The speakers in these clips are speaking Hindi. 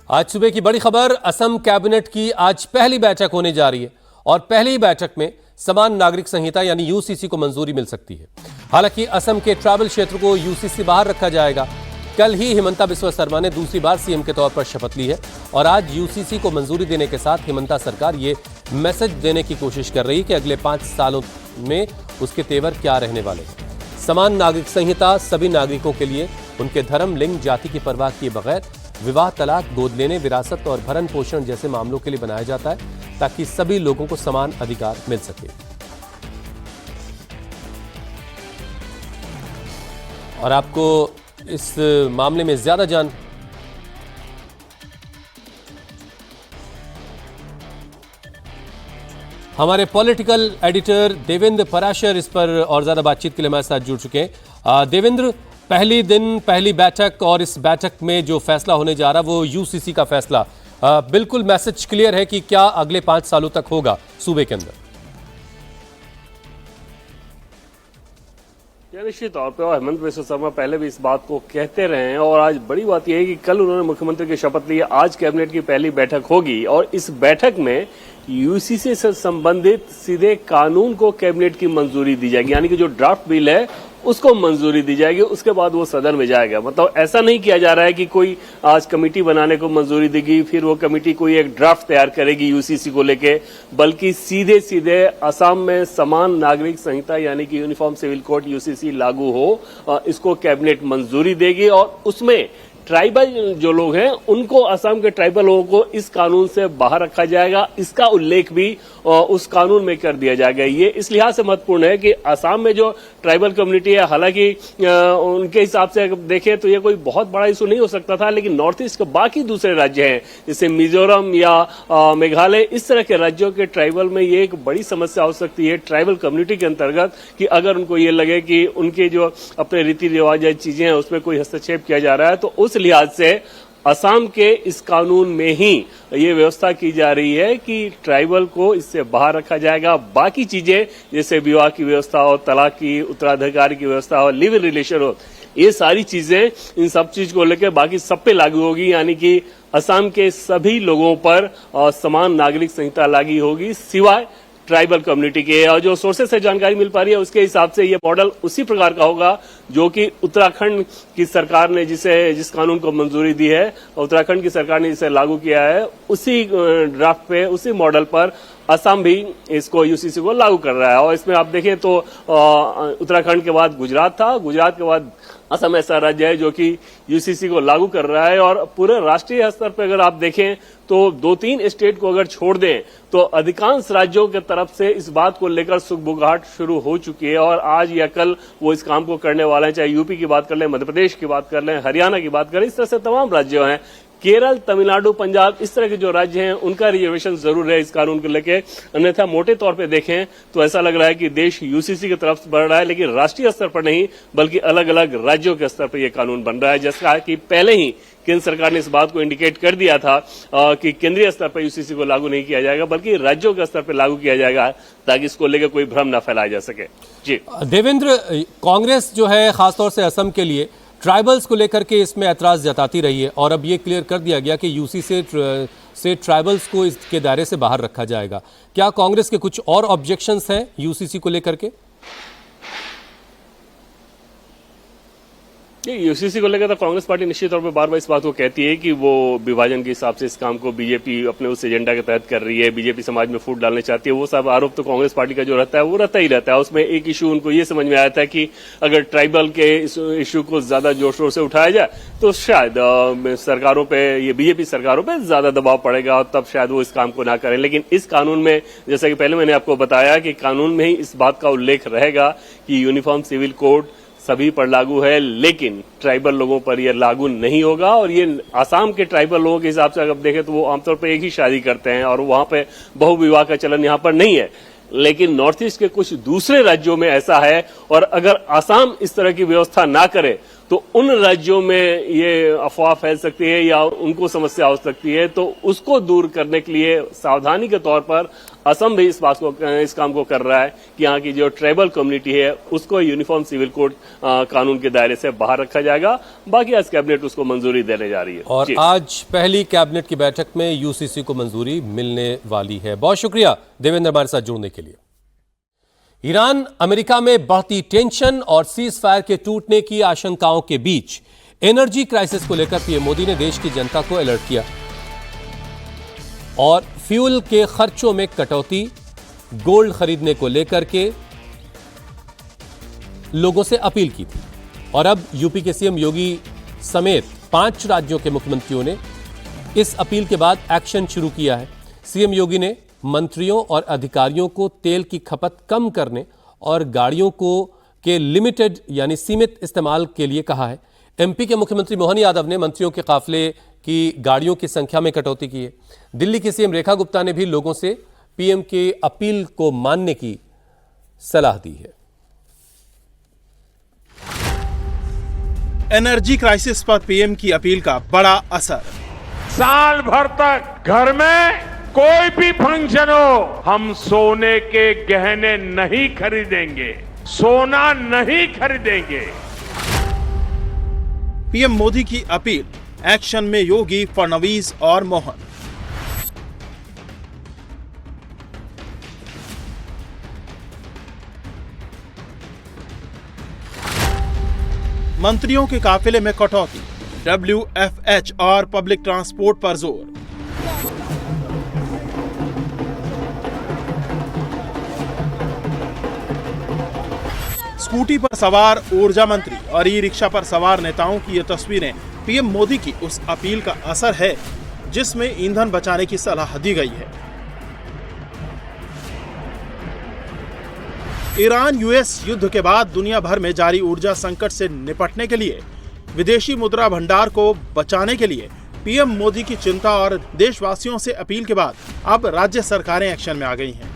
आज सुबह की बड़ी खबर, असम कैबिनेट की आज पहली बैठक होने जा रही है और पहली बैठक में समान नागरिक संहिता यानी यूसीसी को मंजूरी मिल सकती है। हालांकि असम के ट्राइबल क्षेत्र को यूसीसी बाहर रखा जाएगा। कल ही हिमंता बिस्वा शर्मा ने दूसरी बार सीएम के तौर पर शपथ ली है और आज यूसीसी को मंजूरी देने के साथ हिमंता सरकार ये मैसेज देने की कोशिश कर रही है कि अगले 5 सालों में उसके तेवर क्या रहने वाले हैं। समान नागरिक संहिता सभी नागरिकों के लिए उनके धर्म, लिंग, जाति की परवाह किए बगैर विवाह, तलाक, गोद लेने, विरासत और भरण पोषण जैसे मामलों के लिए बनाया जाता है ताकि सभी लोगों को समान अधिकार मिल सके। और आपको इस मामले में ज्यादा जान हमारे पॉलिटिकल एडिटर देवेंद्र पराशर इस पर और ज्यादा बातचीत के लिए हमारे साथ जुड़ चुके हैं। देवेंद्र, पहली बैठक और इस बैठक में जो फैसला होने जा रहा है वो यूसीसी का फैसला, बिल्कुल मैसेज क्लियर है कि क्या अगले 5 सालों तक होगा सूबे के अंदर? निश्चित तौर पर हेमंत बिस्वा शर्मा पहले भी इस बात को कहते रहे हैं और आज बड़ी बात यह है कि कल उन्होंने मुख्यमंत्री की शपथ ली। आज कैबिनेट की पहली बैठक होगी और इस बैठक में यूसीसी से संबंधित सीधे कानून को कैबिनेट की मंजूरी दी जाएगी, यानी कि जो ड्राफ्ट बिल है उसको मंजूरी दी जाएगी। उसके बाद वो सदन में जाएगा। मतलब ऐसा नहीं किया जा रहा है कि कोई आज कमेटी बनाने को मंजूरी देगी, फिर वो कमेटी कोई एक ड्राफ्ट तैयार करेगी यूसीसी को लेके, बल्कि सीधे सीधे असम में समान नागरिक संहिता यानी कि यूनिफॉर्म सिविल कोड यूसीसी लागू हो, इसको कैबिनेट मंजूरी देगी और उसमें ट्राइबल जो लोग हैं उनको, असम के ट्राइबल लोगों को इस कानून से बाहर रखा जाएगा। इसका उल्लेख भी उस कानून में कर दिया जाएगा। ये इस लिहाज से महत्वपूर्ण है कि असम में जो ट्राइबल कम्युनिटी है, हालांकि उनके हिसाब से अगर देखें तो ये कोई बहुत बड़ा इशू नहीं हो सकता था, लेकिन नॉर्थ ईस्ट के बाकी दूसरे राज्य हैं जैसे मिजोरम या मेघालय, इस तरह के राज्यों के ट्राइबल में ये एक बड़ी समस्या हो सकती है ट्राइबल कम्युनिटी के अंतर्गत कि अगर उनको ये लगे कि उनके जो अपने रीति रिवाज या चीजें हैं उसमें कोई हस्तक्षेप किया जा रहा है, तो उस लिहाज से असम के इस कानून में ही ये व्यवस्था की जा रही है कि ट्राइबल को इससे बाहर रखा जाएगा। बाकी चीजें जैसे विवाह की व्यवस्था हो, तलाक की, उत्तराधिकार की व्यवस्था हो, लिव इन रिलेशन हो, ये सारी चीजें, इन सब चीज को लेकर बाकी सब पे लागू होगी, यानी कि असम के सभी लोगों पर समान नागरिक संहिता लागू होगी सिवाय ट्राइबल कम्युनिटी के। और जो सोर्सेस से जानकारी मिल पा रही है उसके हिसाब से ये मॉडल उसी प्रकार का होगा जो कि उत्तराखंड की सरकार ने जिस कानून को मंजूरी दी है, उत्तराखंड की सरकार ने जिसे लागू किया है, उसी ड्राफ्ट पे, उसी मॉडल पर असम भी इसको यूसीसी को लागू कर रहा है। और इसमें आप देखें तो उत्तराखंड के बाद गुजरात था, गुजरात के बाद असम ऐसा राज्य है जो कि यूसीसी को लागू कर रहा है। और पूरे राष्ट्रीय स्तर पर अगर आप देखें तो 2-3 स्टेट को अगर छोड़ दें तो अधिकांश राज्यों के तरफ से इस बात को लेकर सुगबुगाहट शुरू हो चुकी है और आज या कल वो इस काम को करने वाले हैं। चाहे यूपी की बात कर लें, मध्य प्रदेश की बात कर लें, हरियाणा की बात करें, इस तरह से तमाम राज्य हैं। केरल, तमिलनाडु, पंजाब, इस तरह के जो राज्य हैं उनका रिजर्वेशन जरूर है इस कानून को लेकर। अन्यथा मोटे तौर पे देखें तो ऐसा लग रहा है कि देश यूसीसी की तरफ बढ़ रहा है, लेकिन राष्ट्रीय स्तर पर नहीं बल्कि अलग अलग राज्यों के स्तर पर यह कानून बन रहा है। जैसा कि पहले ही केंद्र सरकार ने इस बात को इंडिकेट कर दिया था कि केंद्रीय स्तर पर यूसीसी को लागू नहीं किया जाएगा बल्कि राज्यों के स्तर पर लागू किया जाएगा ताकि इसको लेकर कोई भ्रम न फैलाया जा सके। जी देवेंद्र, कांग्रेस जो है खासतौर से असम के लिए ट्राइबल्स को लेकर के इसमें ऐतराज जताती रही है और अब ये क्लियर कर दिया गया कि यूसीसी से ट्राइबल्स को इसके दायरे से बाहर रखा जाएगा। क्या कांग्रेस के कुछ और ऑब्जेक्शंस हैं यूसीसी को लेकर के? यूसीसी को लेकर तो कांग्रेस पार्टी निश्चित तौर पर बार बार इस बात को कहती है कि वो विभाजन के हिसाब से इस काम को बीजेपी अपने उस एजेंडा के तहत कर रही है, बीजेपी समाज में फूट डालने चाहती है। वो सब आरोप तो कांग्रेस पार्टी का जो रहता है वो रहता ही रहता है। उसमें एक इशू उनको ये समझ में आया था कि अगर ट्राइबल के इशू को ज्यादा जोर शोर से उठाया जाए तो शायद सरकारों पे, ये बीजेपी सरकारों पे ज्यादा दबाव पड़ेगा और तब शायद वो इस काम को ना करें। लेकिन इस कानून में, जैसा कि पहले मैंने आपको बताया कि कानून में ही इस बात का उल्लेख रहेगा कि यूनिफॉर्म सिविल कोड सभी पर लागू है, लेकिन ट्राइबल लोगों पर यह लागू नहीं होगा। और ये आसाम के ट्राइबल लोगों के हिसाब से अगर देखें तो वो आमतौर पर एक ही शादी करते हैं और वहां पे बहुविवाह का चलन यहां पर नहीं है। लेकिन नॉर्थ ईस्ट के कुछ दूसरे राज्यों में ऐसा है और अगर आसाम इस तरह की व्यवस्था ना करे तो उन राज्यों में ये अफवाह फैल सकती है या उनको समस्या हो सकती है, तो उसको दूर करने के लिए सावधानी के तौर पर असम भी इस काम को कर रहा है कि यहाँ की जो ट्राइबल कम्युनिटी है उसको यूनिफॉर्म सिविल कोड कानून के दायरे से बाहर रखा जाएगा। बाकी आज कैबिनेट उसको मंजूरी देने जा रही है। और आज पहली कैबिनेट की बैठक में यूसीसी को मंजूरी मिलने वाली है। बहुत शुक्रिया देवेंद्र हमारे साथ जुड़ने के लिए। ईरान अमेरिका में बढ़ती टेंशन और सीज फायर के टूटने की आशंकाओं के बीच एनर्जी क्राइसिस को लेकर पीएम मोदी ने देश की जनता को अलर्ट किया और फ्यूल के खर्चों में कटौती, गोल्ड खरीदने को लेकर के लोगों से अपील की थी। और अब यूपी के सीएम योगी समेत 5 राज्यों के मुख्यमंत्रियों ने इस अपील के बाद एक्शन शुरू किया है। सीएम योगी ने मंत्रियों और अधिकारियों को तेल की खपत कम करने और गाड़ियों के लिमिटेड यानी सीमित इस्तेमाल के लिए कहा है। एमपी के मुख्यमंत्री मोहन यादव ने मंत्रियों के काफिले की गाड़ियों की संख्या में कटौती की है। दिल्ली की सीएम रेखा गुप्ता ने भी लोगों से पीएम के अपील को मानने की सलाह दी है। एनर्जी क्राइसिस पर पीएम की अपील का बड़ा असर। साल भर तक घर में कोई भी फंक्शन हो, हम सोने के गहने नहीं खरीदेंगे, सोना नहीं खरीदेंगे। पीएम मोदी की अपील, एक्शन में योगी, फडणवीस और मोहन। मंत्रियों के काफिले में कटौती, WFH और पब्लिक ट्रांसपोर्ट पर जोर। स्कूटी पर सवार ऊर्जा मंत्री और ई रिक्शा पर सवार नेताओं की ये तस्वीरें पीएम मोदी की उस अपील का असर है जिसमें ईंधन बचाने की सलाह दी गई है। ईरान यूएस युद्ध के बाद दुनिया भर में जारी ऊर्जा संकट से निपटने के लिए विदेशी मुद्रा भंडार को बचाने के लिए पीएम मोदी की चिंता और देशवासियों से अपील के बाद अब राज्य सरकारें एक्शन में आ गई हैं।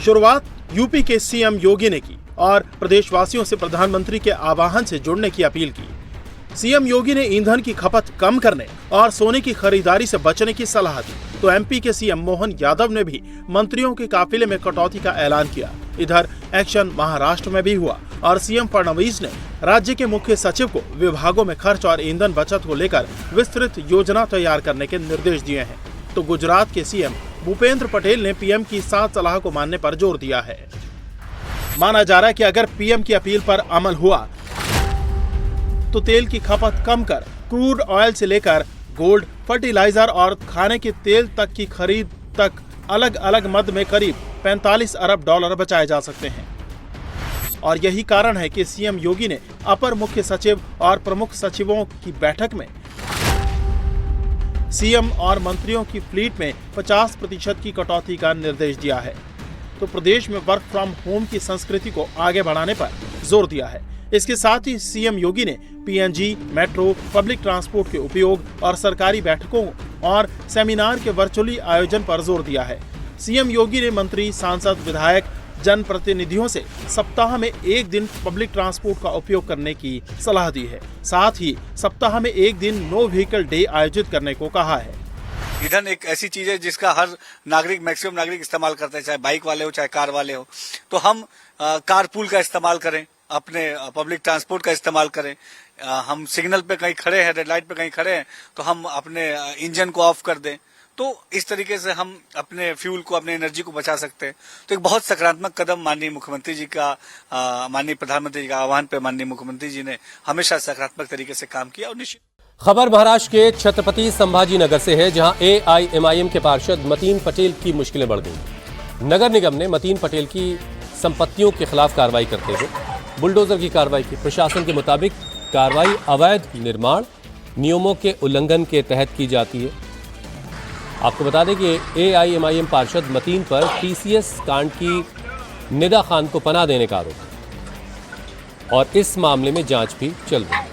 शुरुआत यूपी के सीएम योगी ने की और प्रदेशवासियों से प्रधानमंत्री के आह्वान से जुड़ने की अपील की। सीएम योगी ने ईंधन की खपत कम करने और सोने की खरीदारी से बचने की सलाह दी, तो एमपी के सीएम मोहन यादव ने भी मंत्रियों के काफिले में कटौती का ऐलान किया। इधर एक्शन महाराष्ट्र में भी हुआ और सीएम फडणवीस ने राज्य के मुख्य सचिव को विभागों में खर्च और ईंधन बचत को लेकर विस्तृत योजना तैयार करने के निर्देश दिए हैं। तो गुजरात के सीएम भूपेंद्र पटेल ने पीएम की 7 सलाह को मानने पर जोर दिया है। माना जा रहा है कि अगर पीएम की अपील पर अमल हुआ तो तेल की खपत कम कर क्रूड ऑयल से लेकर गोल्ड, फर्टिलाइजर और खाने के तेल तक की खरीद तक अलग अलग मद में करीब 45 अरब डॉलर बचाए जा सकते हैं। और यही कारण है कि सीएम योगी ने अपर मुख्य सचिव और प्रमुख सचिवों की बैठक में सीएम और मंत्रियों की फ्लीट में 50% की कटौती का निर्देश दिया है। तो प्रदेश में वर्क फ्रॉम होम की संस्कृति को आगे बढ़ाने पर जोर दिया है। इसके साथ ही सीएम योगी ने पीएनजी, मेट्रो, पब्लिक ट्रांसपोर्ट के उपयोग और सरकारी बैठकों और सेमिनार के वर्चुअली आयोजन पर जोर दिया है। सीएम योगी ने मंत्री, सांसद, विधायक, जनप्रतिनिधियों से सप्ताह में 1 दिन पब्लिक ट्रांसपोर्ट का उपयोग करने की सलाह दी है। साथ ही सप्ताह में 1 दिन नो व्हीकल डे आयोजित करने को कहा है। ईंधन एक ऐसी चीज है जिसका हर नागरिक, मैक्सिमम नागरिक इस्तेमाल करते हैं, चाहे बाइक वाले हो चाहे कार वाले हो। तो हम कारपूल का इस्तेमाल करें, अपने पब्लिक ट्रांसपोर्ट का इस्तेमाल करें। हम सिग्नल पे कहीं खड़े हैं, रेड लाइट पे कहीं खड़े हैं, तो हम अपने इंजन को ऑफ कर दें। तो इस तरीके से हम अपने फ्यूल को, अपने एनर्जी को बचा सकते हैं। तो एक बहुत सकारात्मक कदम माननीय मुख्यमंत्री जी का, माननीय प्रधानमंत्री जी का आह्वान पे माननीय मुख्यमंत्री जी ने हमेशा सकारात्मक तरीके से काम किया। और निश्चित खबर महाराष्ट्र के छत्रपति संभाजी नगर से है, जहां एआईएमआईएम के पार्षद मतीन पटेल की मुश्किलें बढ़ गई। नगर निगम ने मतीन पटेल की संपत्तियों के खिलाफ कार्रवाई करते हुए बुलडोजर की कार्रवाई की। प्रशासन के मुताबिक कार्रवाई अवैध निर्माण नियमों के उल्लंघन के तहत की जाती है। आपको बता दें कि एआईएमआईएम पार्षद मतीन पर टीसीएस कांड की निदा खान को पनाह देने का आरोप है और इस मामले में जांच भी चल रही है।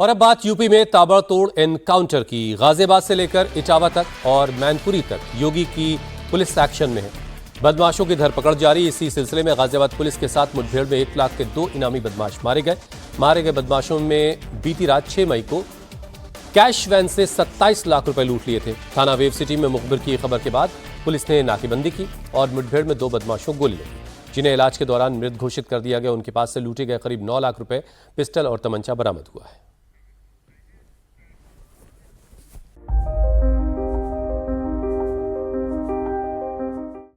और अब बात यूपी में ताबड़तोड़ एनकाउंटर की। गाजियाबाद से लेकर इटावा तक और मैनपुरी तक योगी की पुलिस एक्शन में है। बदमाशों की धरपकड़ जारी। इसी सिलसिले में गाजियाबाद पुलिस के साथ मुठभेड़ में 1 लाख के 2 इनामी बदमाश मारे गए बदमाशों में बीती रात 6 मई को कैश वैन से 27 लाख रुपए लूट लिए थे। थाना वेव सिटी में मुखबिर की खबर के बाद पुलिस ने नाकेबंदी की और मुठभेड़ में 2 बदमाशों को गोली लगी, जिन्हें इलाज के दौरान मृत घोषित कर दिया गया। उनके पास से लूटे गए करीब 9 लाख रुपए, पिस्टल और तमंचा बरामद हुआ है।